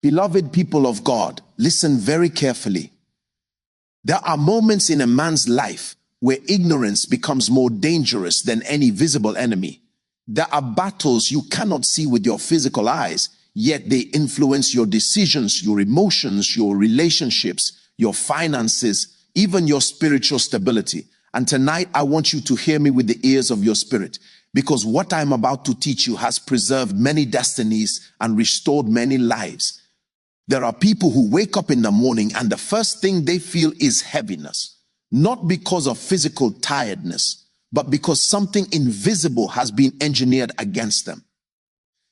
Beloved people of God, listen very carefully. There are moments in a man's life where ignorance becomes more dangerous than any visible enemy. There are battles you cannot see with your physical eyes, yet they influence your decisions, your emotions, your relationships, your finances, even your spiritual stability. And tonight, I want you to hear me with the ears of your spirit, because what I'm about to teach you has preserved many destinies and restored many lives. There are people who wake up in the morning and the first thing they feel is heaviness, not because of physical tiredness, but because something invisible has been engineered against them.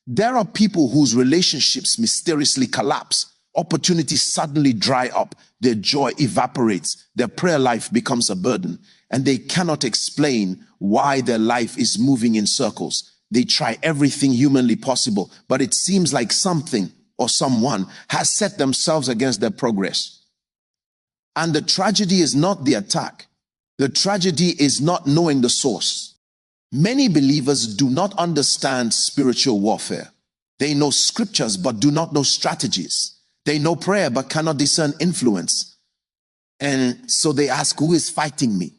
There are people whose relationships mysteriously collapse, opportunities suddenly dry up, their joy evaporates, their prayer life becomes a burden, and they cannot explain why their life is moving in circles. They try everything humanly possible, but it seems like something or someone has set themselves against their progress. And the tragedy is not the attack. The tragedy is not knowing the source. Many believers do not understand spiritual warfare. They know scriptures but do not know strategies. They know prayer but cannot discern influence. And so they ask, who is fighting me?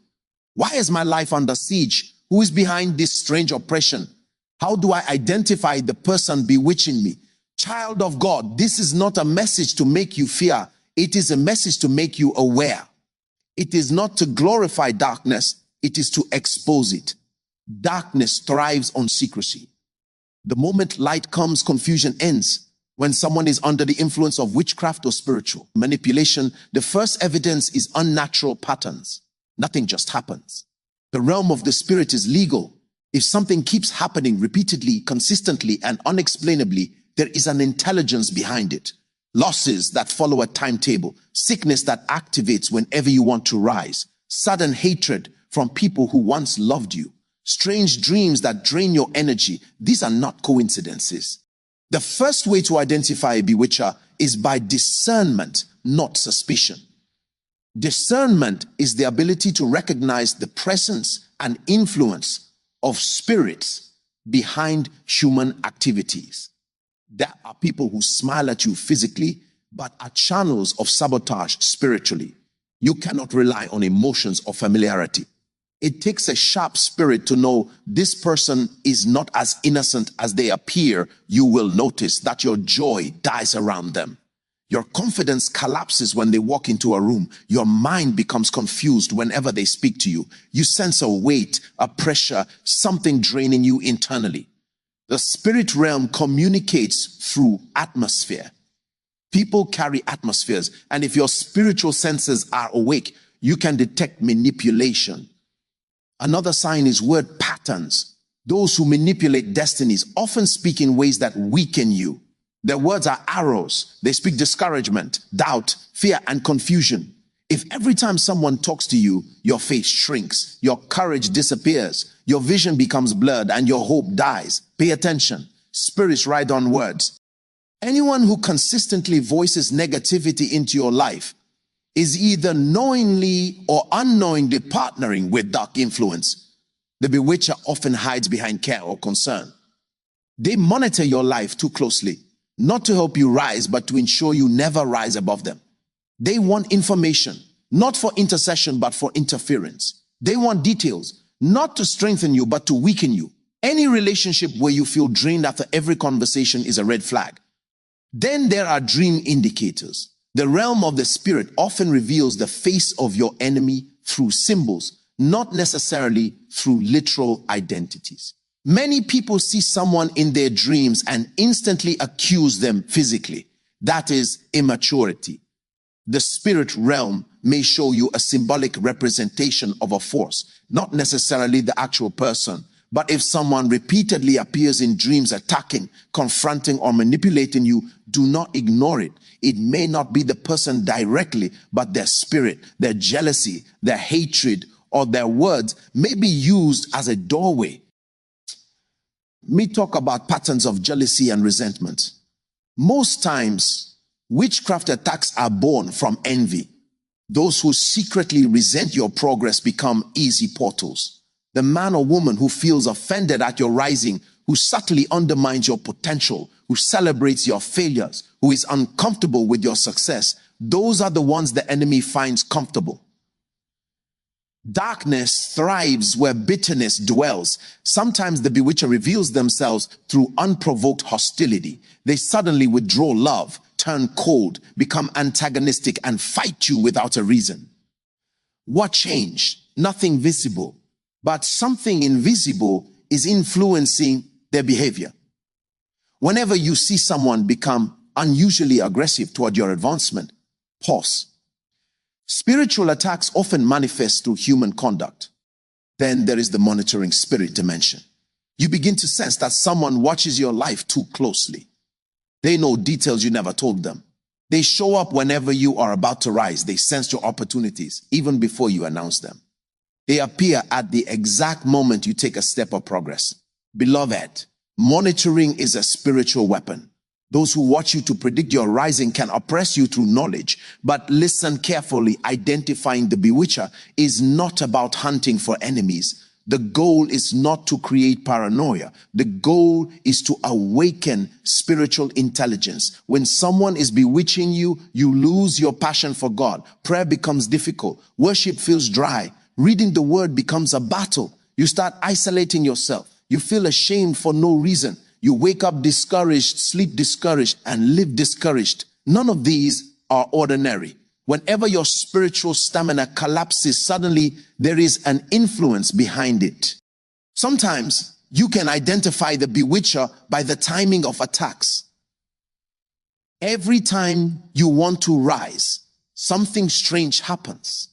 Why is my life under siege? Who is behind this strange oppression? How do I identify the person bewitching me? Child of God, this is not a message to make you fear. It is a message to make you aware. It is not to glorify darkness. It is to expose it. Darkness thrives on secrecy. The moment light comes, confusion ends. When someone is under the influence of witchcraft or spiritual manipulation, the first evidence is unnatural patterns. Nothing just happens. The realm of the spirit is legal. If something keeps happening repeatedly, consistently, and unexplainably, there is an intelligence behind it. Losses that follow a timetable, sickness that activates whenever you want to rise, sudden hatred from people who once loved you, strange dreams that drain your energy. These are not coincidences. The first way to identify a bewitcher is by discernment, not suspicion. Discernment is the ability to recognize the presence and influence of spirits behind human activities. There are people who smile at you physically, but are channels of sabotage spiritually. You cannot rely on emotions or familiarity. It takes a sharp spirit to know this person is not as innocent as they appear. You will notice that your joy dies around them. Your confidence collapses when they walk into a room. Your mind becomes confused whenever they speak to you. You sense a weight, a pressure, something draining you internally. The spirit realm communicates through atmosphere. People carry atmospheres, and if your spiritual senses are awake, you can detect manipulation. Another sign is word patterns. Those who manipulate destinies often speak in ways that weaken you. Their words are arrows. They speak discouragement, doubt, fear, and confusion. If every time someone talks to you, your faith shrinks, your courage disappears, your vision becomes blurred, and your hope dies, pay attention. Spirits ride on words. Anyone who consistently voices negativity into your life is either knowingly or unknowingly partnering with dark influence. The bewitcher often hides behind care or concern. They monitor your life too closely, not to help you rise, but to ensure you never rise above them. They want information, not for intercession, but for interference. They want details, not to strengthen you, but to weaken you. Any relationship where you feel drained after every conversation is a red flag. Then there are dream indicators. The realm of the spirit often reveals the face of your enemy through symbols, not necessarily through literal identities. Many people see someone in their dreams and instantly accuse them physically. That is immaturity. The spirit realm may show you a symbolic representation of a force, not necessarily the actual person. But if someone repeatedly appears in dreams attacking, confronting, or manipulating you, do not ignore it. It may not be the person directly, but their spirit, their jealousy, their hatred, or their words may be used as a doorway. Let me talk about patterns of jealousy and resentment. Most times, witchcraft attacks are born from envy. Those who secretly resent your progress become easy portals. The man or woman who feels offended at your rising, who subtly undermines your potential, who celebrates your failures, who is uncomfortable with your success, those are the ones the enemy finds comfortable. Darkness thrives where bitterness dwells. Sometimes the bewitcher reveals themselves through unprovoked hostility. They suddenly withdraw love, turn cold, become antagonistic, and fight you without a reason. What changed? Nothing visible, but something invisible is influencing their behavior. Whenever you see someone become unusually aggressive toward your advancement, pause. Spiritual attacks often manifest through human conduct. Then there is the monitoring spirit dimension. You begin to sense that someone watches your life too closely. They know details you never told them. They show up whenever you are about to rise. They sense your opportunities even before you announce them. They appear at the exact moment you take a step of progress. Beloved, monitoring is a spiritual weapon. Those who watch you to predict your rising can oppress you through knowledge, but listen carefully. Identifying the bewitcher is not about hunting for enemies. The goal is not to create paranoia. The goal is to awaken spiritual intelligence. When someone is bewitching you, you lose your passion for God. Prayer becomes difficult. Worship feels dry. Reading the word becomes a battle. You start isolating yourself. You feel ashamed for no reason. You wake up discouraged, sleep discouraged, and live discouraged. None of these are ordinary. Whenever your spiritual stamina collapses, suddenly there is an influence behind it. Sometimes you can identify the bewitcher by the timing of attacks. Every time you want to rise, something strange happens.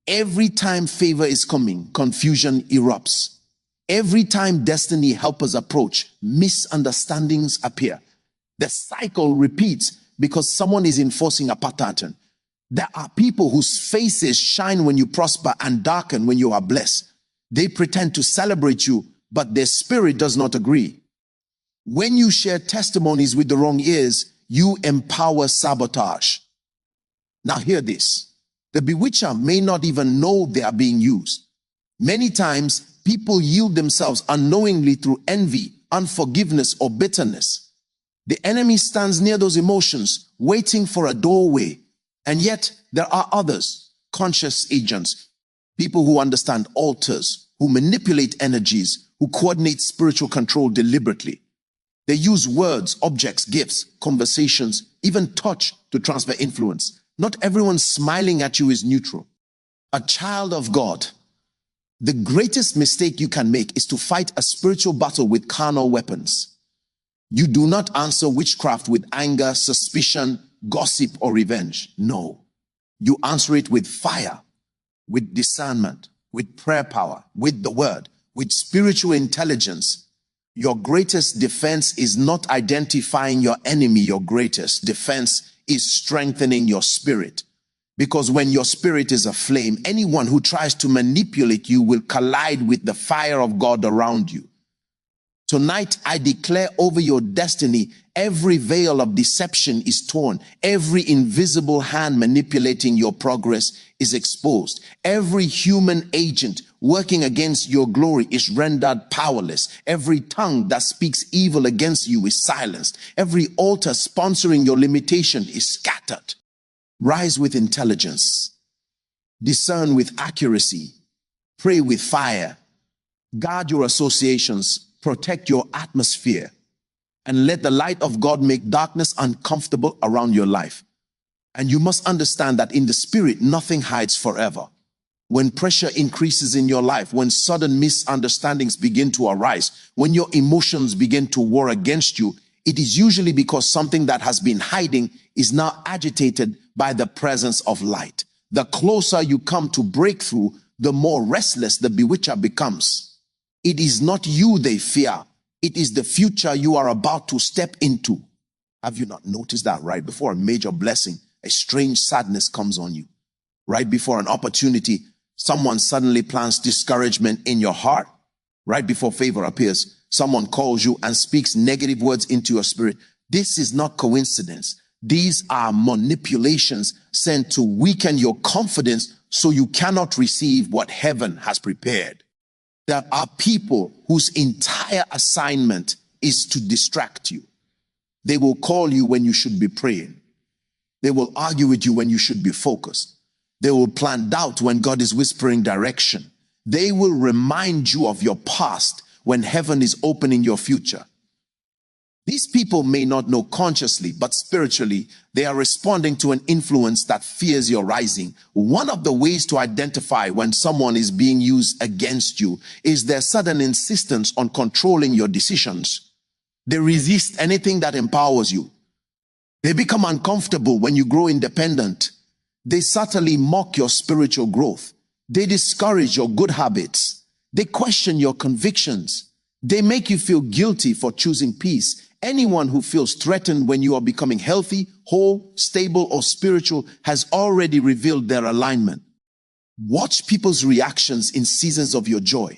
Every time favor is coming, confusion erupts. Every time destiny helpers approach, misunderstandings appear. The cycle repeats because someone is enforcing a pattern. There are people whose faces shine when you prosper and darken when you are blessed. They pretend to celebrate you, but their spirit does not agree. When you share testimonies with the wrong ears, you empower sabotage. Now hear this. The bewitcher may not even know they are being used. Many times, people yield themselves unknowingly through envy, unforgiveness, or bitterness. The enemy stands near those emotions, waiting for a doorway. And yet, there are others, conscious agents, people who understand altars, who manipulate energies, who coordinate spiritual control deliberately. They use words, objects, gifts, conversations, even touch to transfer influence. Not everyone smiling at you is neutral. A child of God, the greatest mistake you can make is to fight a spiritual battle with carnal weapons. You do not answer witchcraft with anger, suspicion, gossip, or revenge. No. You answer it with fire, with discernment, with prayer power, with the word, with spiritual intelligence. Your greatest defense is not identifying your enemy. Your greatest defense is strengthening your spirit. Because when your spirit is aflame, anyone who tries to manipulate you will collide with the fire of God around you. Tonight, I declare over your destiny, every veil of deception is torn. Every invisible hand manipulating your progress is exposed. Every human agent working against your glory is rendered powerless. Every tongue that speaks evil against you is silenced. Every altar sponsoring your limitation is scattered. Rise with intelligence. Discern with accuracy. Pray with fire. Guard your associations. Protect your atmosphere. And let the light of God make darkness uncomfortable around your life. And you must understand that in the spirit, nothing hides forever. When pressure increases in your life, when sudden misunderstandings begin to arise, when your emotions begin to war against you, it is usually because something that has been hiding is now agitated by the presence of light. The closer you come to breakthrough, the more restless the bewitcher becomes. It is not you they fear. It is the future you are about to step into. Have you not noticed that right before a major blessing, a strange sadness comes on you? Right before an opportunity, someone suddenly plants discouragement in your heart. Right before favor appears, someone calls you and speaks negative words into your spirit. This is not coincidence. These are manipulations sent to weaken your confidence so you cannot receive what heaven has prepared. There are people whose entire assignment is to distract you. They will call you when you should be praying. They will argue with you when you should be focused. They will plant doubt when God is whispering direction. They will remind you of your past when heaven is opening your future. These people may not know consciously, but spiritually, they are responding to an influence that fears your rising. One of the ways to identify when someone is being used against you is their sudden insistence on controlling your decisions. They resist anything that empowers you. They become uncomfortable when you grow independent. They subtly mock your spiritual growth. They discourage your good habits. They question your convictions. They make you feel guilty for choosing peace. Anyone who feels threatened when you are becoming healthy, whole, stable, or spiritual has already revealed their alignment. Watch people's reactions in seasons of your joy.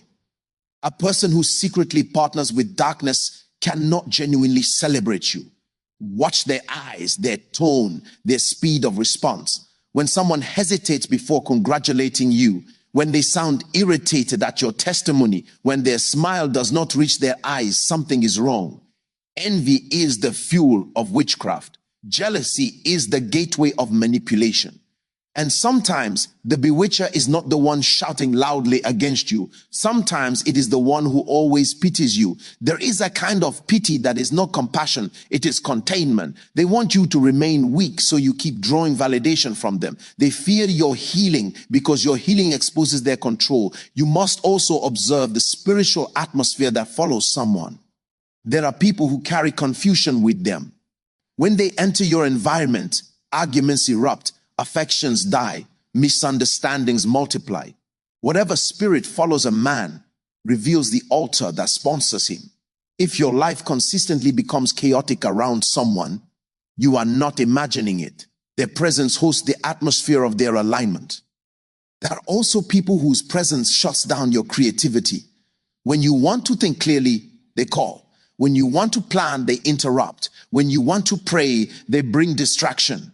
A person who secretly partners with darkness cannot genuinely celebrate you. Watch their eyes, their tone, their speed of response. When someone hesitates before congratulating you, when they sound irritated at your testimony, when their smile does not reach their eyes, something is wrong. Envy is the fuel of witchcraft. Jealousy is the gateway of manipulation. And sometimes the bewitcher is not the one shouting loudly against you. Sometimes it is the one who always pities you. There is a kind of pity that is not compassion. It is containment. They want you to remain weak, so you keep drawing validation from them. They fear your healing because your healing exposes their control. You must also observe the spiritual atmosphere that follows someone. There are people who carry confusion with them. When they enter your environment, arguments erupt, affections die, misunderstandings multiply. Whatever spirit follows a man reveals the altar that sponsors him. If your life consistently becomes chaotic around someone, you are not imagining it. Their presence hosts the atmosphere of their alignment. There are also people whose presence shuts down your creativity. When you want to think clearly, they call. When you want to plan, they interrupt. When you want to pray, they bring distraction.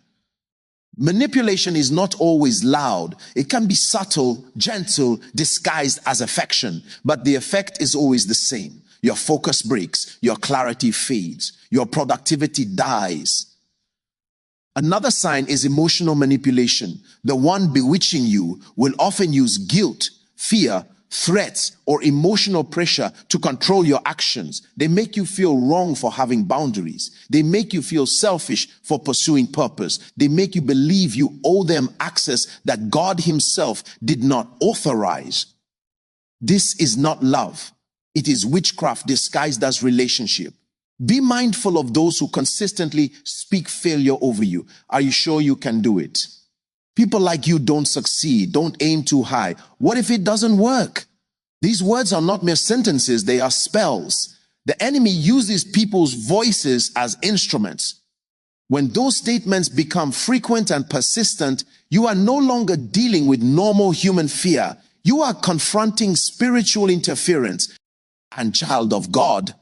Manipulation is not always loud. It can be subtle, gentle, disguised as affection, but the effect is always the same. Your focus breaks, your clarity fades, your productivity dies. Another sign is emotional manipulation. The one bewitching you will often use guilt, fear, threats, or emotional pressure to control your actions. They make you feel wrong for having boundaries. They make you feel selfish for pursuing purpose. They make you believe you owe them access that God Himself did not authorize. This is not love. It is witchcraft disguised as relationship. Be mindful of those who consistently speak failure over you. Are you sure you can do it? People like you don't succeed. Don't aim too high. What if it doesn't work? These words are not mere sentences. They are spells. The enemy uses people's voices as instruments. When those statements become frequent and persistent, you are no longer dealing with normal human fear. You are confronting spiritual interference. And child of God,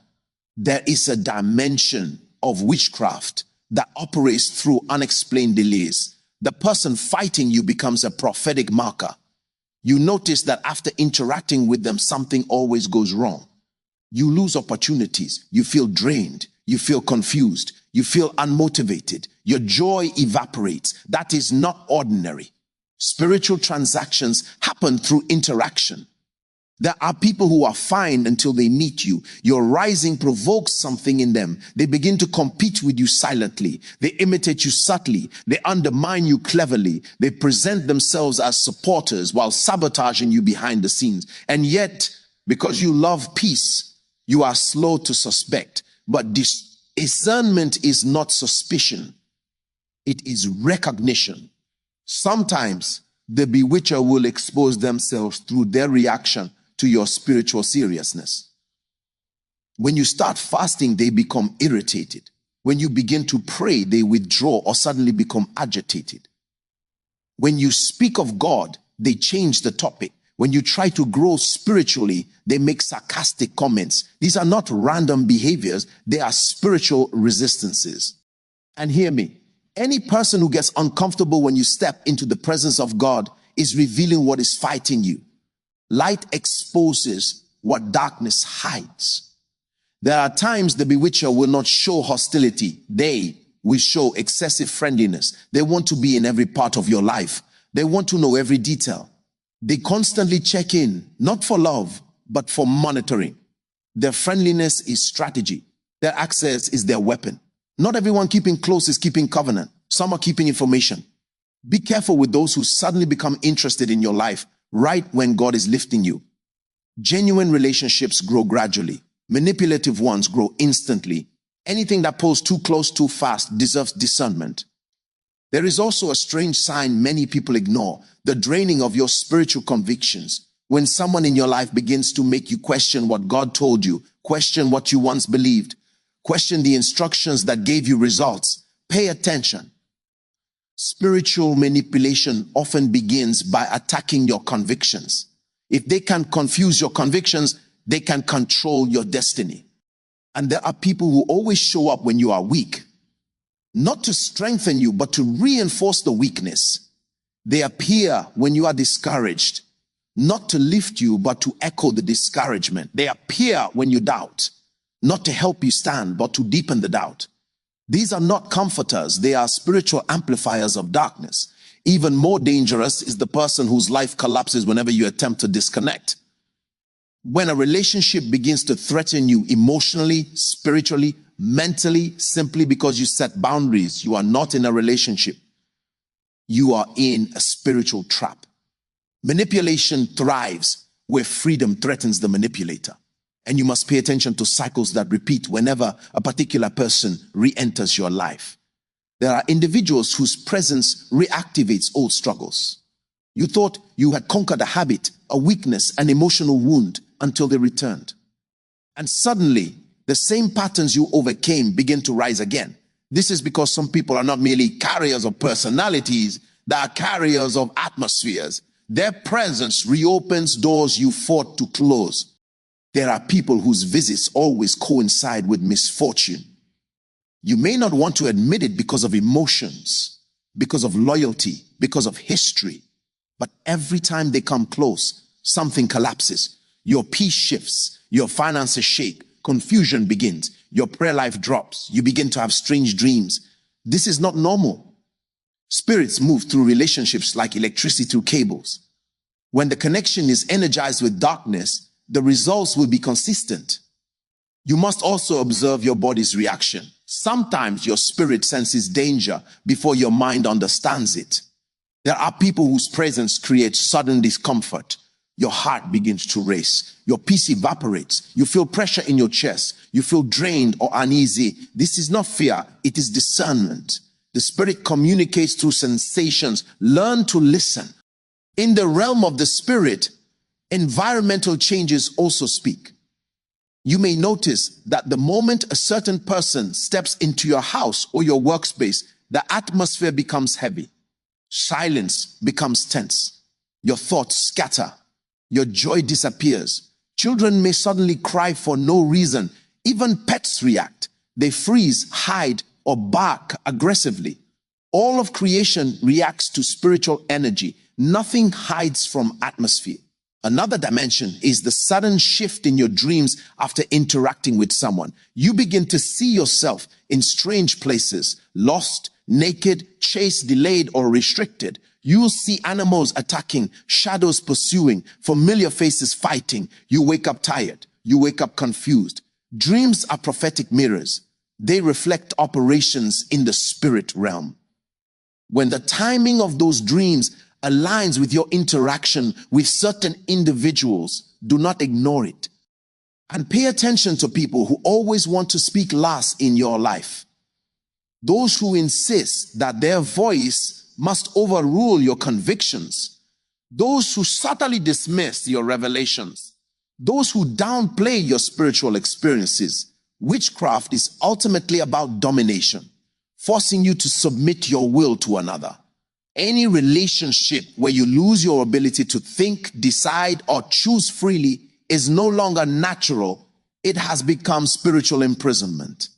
there is a dimension of witchcraft that operates through unexplained delays. The person fighting you becomes a prophetic marker. You notice that after interacting with them, something always goes wrong. You lose opportunities. You feel drained. You feel confused. You feel unmotivated. Your joy evaporates. That is not ordinary. Spiritual transactions happen through interaction. There are people who are fine until they meet you. Your rising provokes something in them. They begin to compete with you silently. They imitate you subtly. They undermine you cleverly. They present themselves as supporters while sabotaging you behind the scenes. And yet, because you love peace, you are slow to suspect. But discernment is not suspicion. It is recognition. Sometimes the bewitcher will expose themselves through their reaction to your spiritual seriousness. When you start fasting, they become irritated. When you begin to pray, they withdraw or suddenly become agitated. When you speak of God, they change the topic. When you try to grow spiritually, they make sarcastic comments. These are not random behaviors. They are spiritual resistances. And hear me, any person who gets uncomfortable when you step into the presence of God is revealing what is fighting you. Light exposes what darkness hides. There are times the bewitcher will not show hostility. They will show excessive friendliness. They want to be in every part of your life. They want to know every detail. They constantly check in, not for love, but for monitoring. Their friendliness is strategy. Their access is their weapon. Not everyone keeping close is keeping covenant. Some are keeping information. Be careful with those who suddenly become interested in your life right when God is lifting you. Genuine relationships grow gradually. Manipulative ones grow instantly. Anything that pulls too close too fast deserves discernment. There is also a strange sign many people ignore, the draining of your spiritual convictions. When someone in your life begins to make you question what God told you, question what you once believed, question the instructions that gave you results, pay attention. Spiritual manipulation often begins by attacking your convictions. If they can confuse your convictions, they can control your destiny. And there are people who always show up when you are weak, not to strengthen you, but to reinforce the weakness. They appear when you are discouraged, not to lift you, but to echo the discouragement. They appear when you doubt, not to help you stand, but to deepen the doubt. These are not comforters. They are spiritual amplifiers of darkness. Even more dangerous is the person whose life collapses whenever you attempt to disconnect. When a relationship begins to threaten you emotionally, spiritually, mentally, simply because you set boundaries, you are not in a relationship. You are in a spiritual trap. Manipulation thrives where freedom threatens the manipulator. And you must pay attention to cycles that repeat whenever a particular person re-enters your life. There are individuals whose presence reactivates old struggles. You thought you had conquered a habit, a weakness, an emotional wound until they returned. And suddenly, the same patterns you overcame begin to rise again. This is because some people are not merely carriers of personalities, they are carriers of atmospheres. Their presence reopens doors you fought to close. There are people whose visits always coincide with misfortune. You may not want to admit it because of emotions, because of loyalty, because of history. But every time they come close, something collapses. Your peace shifts, your finances shake, confusion begins, your prayer life drops, you begin to have strange dreams. This is not normal. Spirits move through relationships like electricity through cables. When the connection is energized with darkness, the results will be consistent. You must also observe your body's reaction. Sometimes your spirit senses danger before your mind understands it. There are people whose presence creates sudden discomfort. Your heart begins to race. Your peace evaporates. You feel pressure in your chest. You feel drained or uneasy. This is not fear. It is discernment. The spirit communicates through sensations. Learn to listen. In the realm of the spirit, environmental changes also speak. You may notice that the moment a certain person steps into your house or your workspace, the atmosphere becomes heavy. Silence becomes tense. Your thoughts scatter. Your joy disappears. Children may suddenly cry for no reason. Even pets react. They freeze, hide, or bark aggressively. All of creation reacts to spiritual energy. Nothing hides from atmosphere. Another dimension is the sudden shift in your dreams after interacting with someone. You begin to see yourself in strange places, lost, naked, chased, delayed, or restricted. You will see animals attacking, shadows pursuing, familiar faces fighting. You wake up tired. You wake up confused. Dreams are prophetic mirrors. They reflect operations in the spirit realm. When the timing of those dreams aligns with your interaction with certain individuals, do not ignore it. And pay attention to people who always want to speak last in your life. Those who insist that their voice must overrule your convictions. Those who subtly dismiss your revelations. Those who downplay your spiritual experiences. Witchcraft is ultimately about domination, forcing you to submit your will to another. Any relationship where you lose your ability to think, decide, or choose freely is no longer natural. It has become spiritual imprisonment.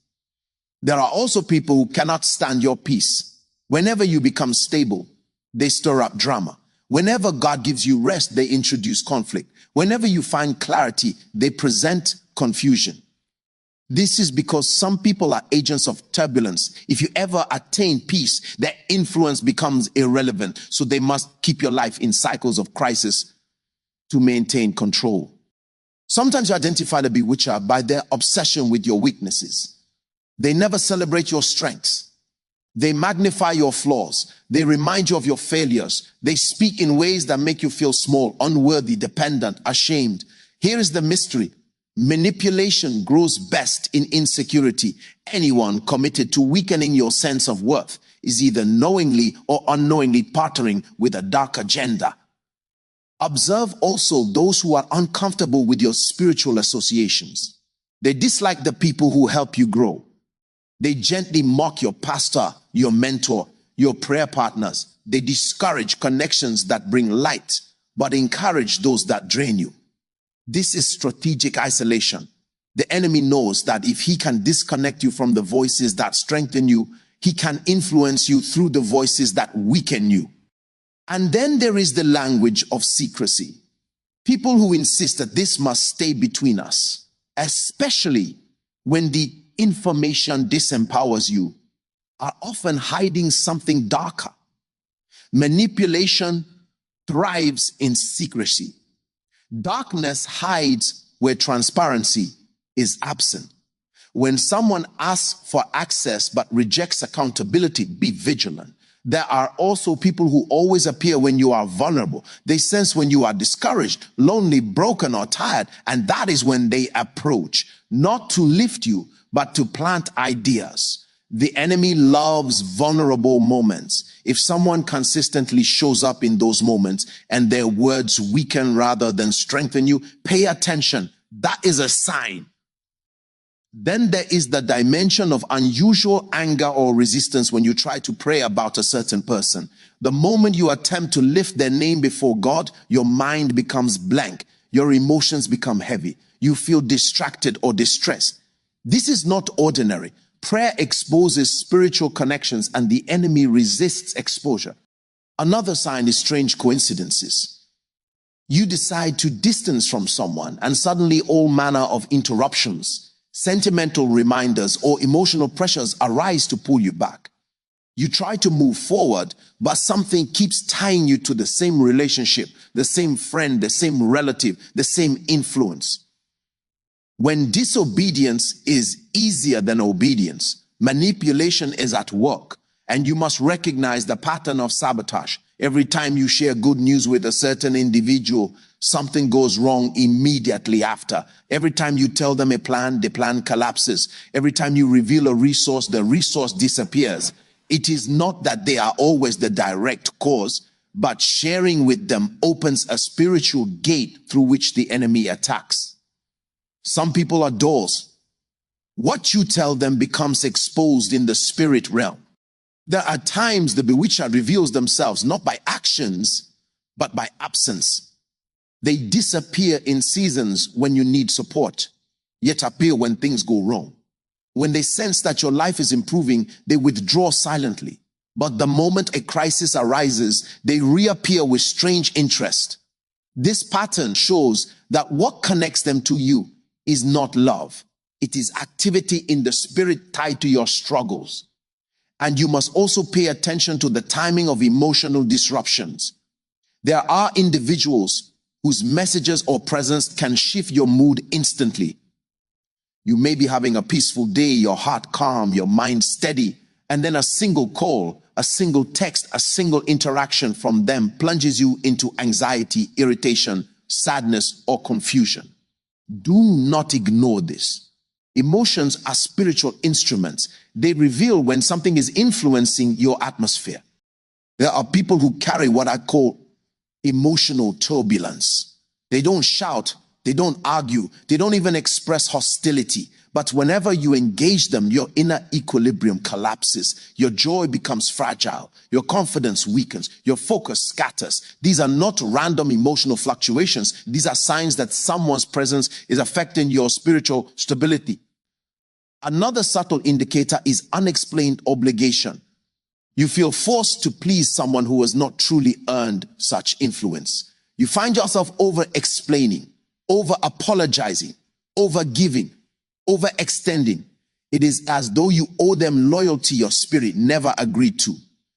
There are also people who cannot stand your peace. Whenever you become stable, they stir up drama. Whenever God gives you rest, they introduce conflict. Whenever you find clarity, they present confusion. This is because some people are agents of turbulence. If you ever attain peace, their influence becomes irrelevant. So they must keep your life in cycles of crisis to maintain control. Sometimes you identify the bewitcher by their obsession with your weaknesses. They never celebrate your strengths. They magnify your flaws. They remind you of your failures. They speak in ways that make you feel small, unworthy, dependent, ashamed. Here is the mystery. Manipulation grows best in insecurity. Anyone committed to weakening your sense of worth is either knowingly or unknowingly partnering with a dark agenda. Observe also those who are uncomfortable with your spiritual associations. They dislike the people who help you grow. They gently mock your pastor, your mentor, your prayer partners. They discourage connections that bring light, but encourage those that drain you. This is strategic isolation. The enemy knows that if he can disconnect you from the voices that strengthen you, he can influence you through the voices that weaken you. And then there is the language of secrecy. People who insist that this must stay between us, especially when the information disempowers you, are often hiding something darker. Manipulation thrives in secrecy. Darkness hides where transparency is absent. When someone asks for access but rejects accountability, be vigilant. There are also people who always appear when you are vulnerable. They sense when you are discouraged, lonely, broken, or tired, and that is when they approach, not to lift you, but to plant ideas. The enemy loves vulnerable moments. If someone consistently shows up in those moments and their words weaken rather than strengthen you, pay attention. That is a sign. Then there is the dimension of unusual anger or resistance when you try to pray about a certain person. The moment you attempt to lift their name before God, your mind becomes blank. Your emotions become heavy. You feel distracted or distressed. This is not ordinary. Prayer exposes spiritual connections and the enemy resists exposure. Another sign is strange coincidences. You decide to distance from someone and suddenly all manner of interruptions, sentimental reminders, or emotional pressures arise to pull you back. You try to move forward, but something keeps tying you to the same relationship, the same friend, the same relative, the same influence. When disobedience is easier than obedience, manipulation is at work, and you must recognize the pattern of sabotage. Every time you share good news with a certain individual, something goes wrong immediately after. Every time you tell them a plan, the plan collapses. Every time you reveal a resource, the resource disappears. It is not that they are always the direct cause, but sharing with them opens a spiritual gate through which the enemy attacks. Some people are doors. What you tell them becomes exposed in the spirit realm. There are times the bewitcher reveals themselves not by actions, but by absence. They disappear in seasons when you need support, yet appear when things go wrong. When they sense that your life is improving, they withdraw silently. But the moment a crisis arises, they reappear with strange interest. This pattern shows that what connects them to you is not love. It is activity in the spirit tied to your struggles. And you must also pay attention to the timing of emotional disruptions. There are individuals whose messages or presence can shift your mood instantly. You may be having a peaceful day, your heart calm, your mind steady, and then a single call, a single text, a single interaction from them plunges you into anxiety, irritation, sadness, or confusion. Do not ignore this. Emotions are spiritual instruments. They reveal when something is influencing your atmosphere. There are people who carry what I call emotional turbulence. They don't shout, they don't argue, they don't even express hostility. But whenever you engage them, your inner equilibrium collapses. Your joy becomes fragile. Your confidence weakens. Your focus scatters. These are not random emotional fluctuations. These are signs that someone's presence is affecting your spiritual stability. Another subtle indicator is unexplained obligation. You feel forced to please someone who has not truly earned such influence. You find yourself over-explaining, over-apologizing, over-giving, over-extending. It is as though you owe them loyalty your spirit never agreed to.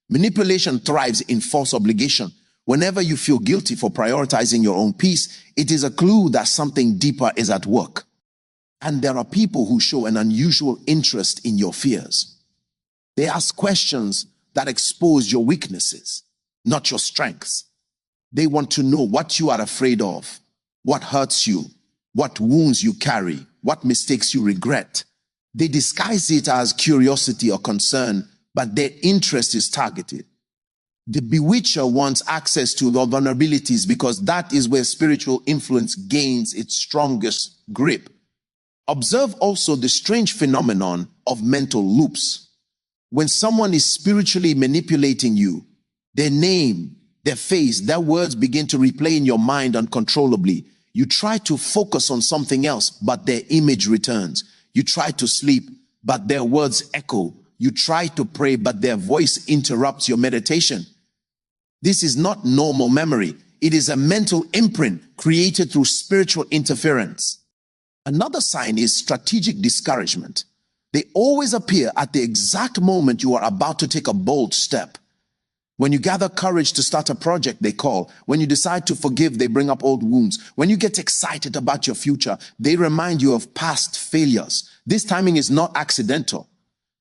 Manipulation thrives in false obligation. Whenever you feel guilty for prioritizing your own peace, it is a clue that something deeper is at work. And there are people who show an unusual interest in your fears. They ask questions that expose your weaknesses, not your strengths. They want to know what you are afraid of, what hurts you, what wounds you carry, what mistakes you regret. They disguise it as curiosity or concern, but their interest is targeted. The bewitcher wants access to your vulnerabilities because that is where spiritual influence gains its strongest grip. Observe also the strange phenomenon of mental loops. When someone is spiritually manipulating you, their name, their face, their words begin to replay in your mind uncontrollably. You try to focus on something else, but their image returns. You try to sleep, but their words echo. You try to pray, but their voice interrupts your meditation. This is not normal memory. It is a mental imprint created through spiritual interference. Another sign is strategic discouragement. They always appear at the exact moment you are about to take a bold step. When you gather courage to start a project, they call. When you decide to forgive, they bring up old wounds. When you get excited about your future, they remind you of past failures. This timing is not accidental.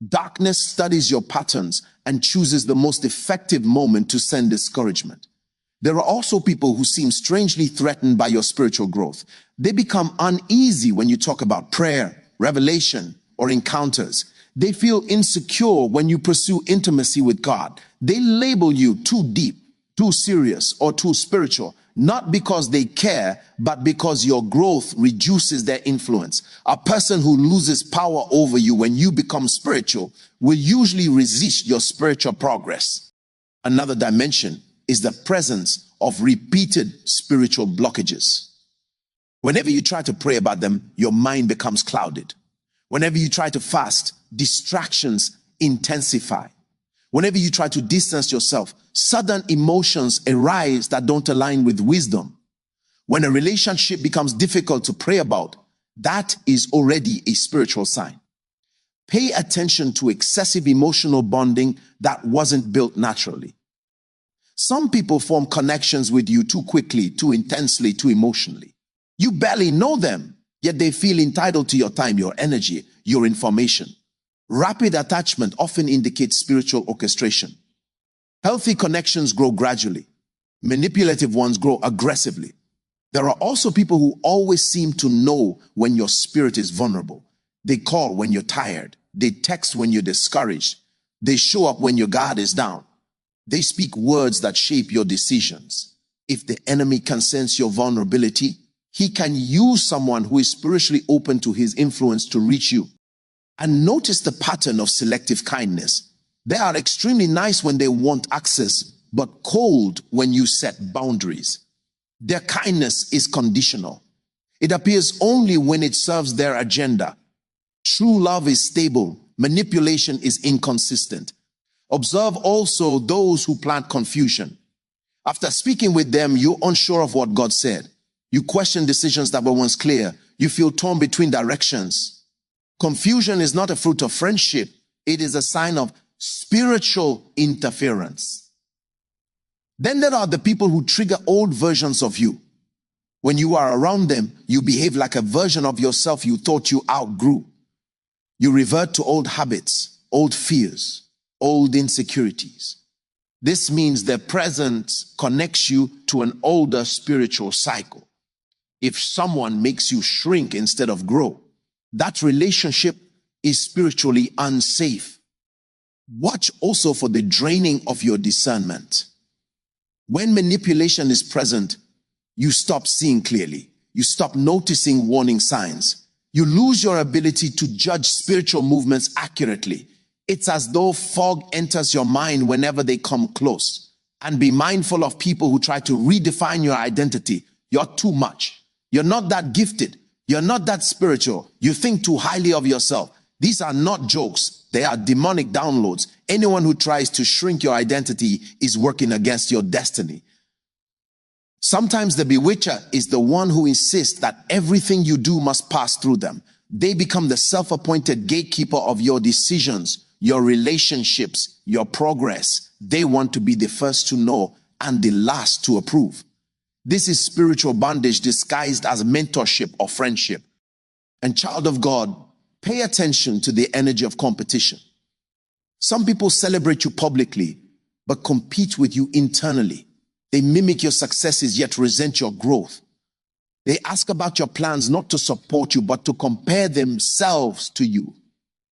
Darkness studies your patterns and chooses the most effective moment to send discouragement. There are also people who seem strangely threatened by your spiritual growth. They become uneasy when you talk about prayer, revelation, or encounters. They feel insecure when you pursue intimacy with God. They label you too deep, too serious, or too spiritual, not because they care, but because your growth reduces their influence. A person who loses power over you when you become spiritual will usually resist your spiritual progress. Another dimension is the presence of repeated spiritual blockages. Whenever you try to pray about them, your mind becomes clouded. Whenever you try to fast, distractions intensify. Whenever you try to distance yourself, sudden emotions arise that don't align with wisdom. When a relationship becomes difficult to pray about, that is already a spiritual sign. Pay attention to excessive emotional bonding that wasn't built naturally. Some people form connections with you too quickly, too intensely, too emotionally. You barely know them, yet they feel entitled to your time, your energy, your information. Rapid attachment often indicates spiritual orchestration. Healthy connections grow gradually. Manipulative ones grow aggressively. There are also people who always seem to know when your spirit is vulnerable. They call when you're tired. They text when you're discouraged. They show up when your guard is down. They speak words that shape your decisions. If the enemy can sense your vulnerability, he can use someone who is spiritually open to his influence to reach you. And notice the pattern of selective kindness. They are extremely nice when they want access, but cold when you set boundaries. Their kindness is conditional. It appears only when it serves their agenda. True love is stable. Manipulation is inconsistent. Observe also those who plant confusion. After speaking with them, you're unsure of what God said. You question decisions that were once clear. You feel torn between directions. Confusion is not a fruit of friendship. It is a sign of spiritual interference. Then there are the people who trigger old versions of you. When you are around them, you behave like a version of yourself you thought you outgrew. You revert to old habits, old fears, old insecurities. This means their presence connects you to an older spiritual cycle. If someone makes you shrink instead of grow, that relationship is spiritually unsafe. Watch also for the draining of your discernment. When manipulation is present, you stop seeing clearly. You stop noticing warning signs. You lose your ability to judge spiritual movements accurately. It's as though fog enters your mind whenever they come close. And be mindful of people who try to redefine your identity. You're too much. You're not that gifted. You're not that spiritual. You think too highly of yourself. These are not jokes. They are demonic downloads. Anyone who tries to shrink your identity is working against your destiny. Sometimes the bewitcher is the one who insists that everything you do must pass through them. They become the self-appointed gatekeeper of your decisions, your relationships, your progress. They want to be the first to know and the last to approve. This is spiritual bondage disguised as mentorship or friendship. And child of God, pay attention to the energy of competition. Some people celebrate you publicly, but compete with you internally. They mimic your successes, yet resent your growth. They ask about your plans not to support you, but to compare themselves to you.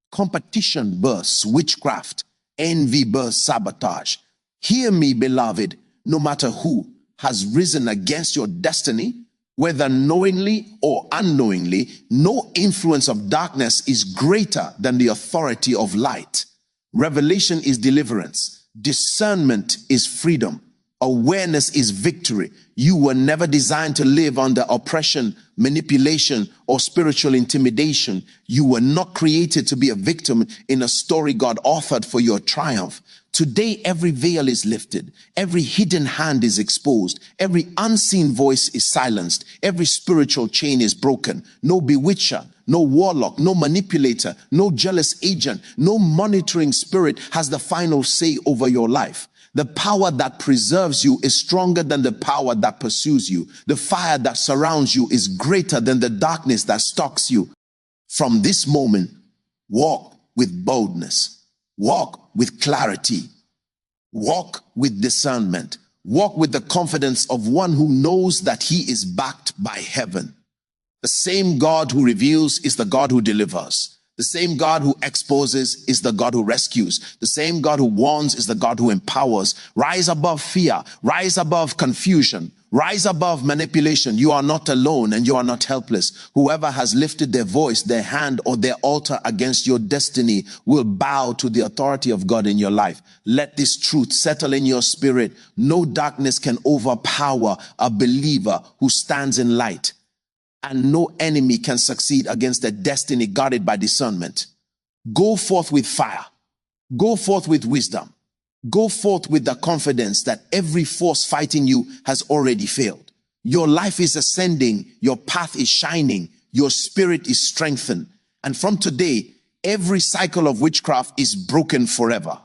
Competition births witchcraft. Envy births sabotage. Hear me, beloved, no matter who has risen against your destiny, whether knowingly or unknowingly, no influence of darkness is greater than the authority of light. Revelation is deliverance. Discernment is freedom. Awareness is victory. You were never designed to live under oppression, manipulation, or spiritual intimidation. You were not created to be a victim in a story God authored for your triumph. Today, every veil is lifted. Every hidden hand is exposed. Every unseen voice is silenced. Every spiritual chain is broken. No bewitcher, no warlock, no manipulator, no jealous agent, no monitoring spirit has the final say over your life. The power that preserves you is stronger than the power that pursues you. The fire that surrounds you is greater than the darkness that stalks you. From this moment, walk with boldness. Walk with clarity. Walk with discernment. Walk with the confidence of one who knows that he is backed by heaven. The same God who reveals is the God who delivers. The same God who exposes is the God who rescues. The same God who warns is the God who empowers. Rise above fear. Rise above confusion. Rise above manipulation. You are not alone and you are not helpless. Whoever has lifted their voice, their hand, or their altar against your destiny will bow to the authority of God in your life. Let this truth settle in your spirit. No darkness can overpower a believer who stands in light. And no enemy can succeed against a destiny guarded by discernment. Go forth with fire. Go forth with wisdom. Go forth with the confidence that every force fighting you has already failed. Your life is ascending. Your path is shining. Your spirit is strengthened. And from today, every cycle of witchcraft is broken forever.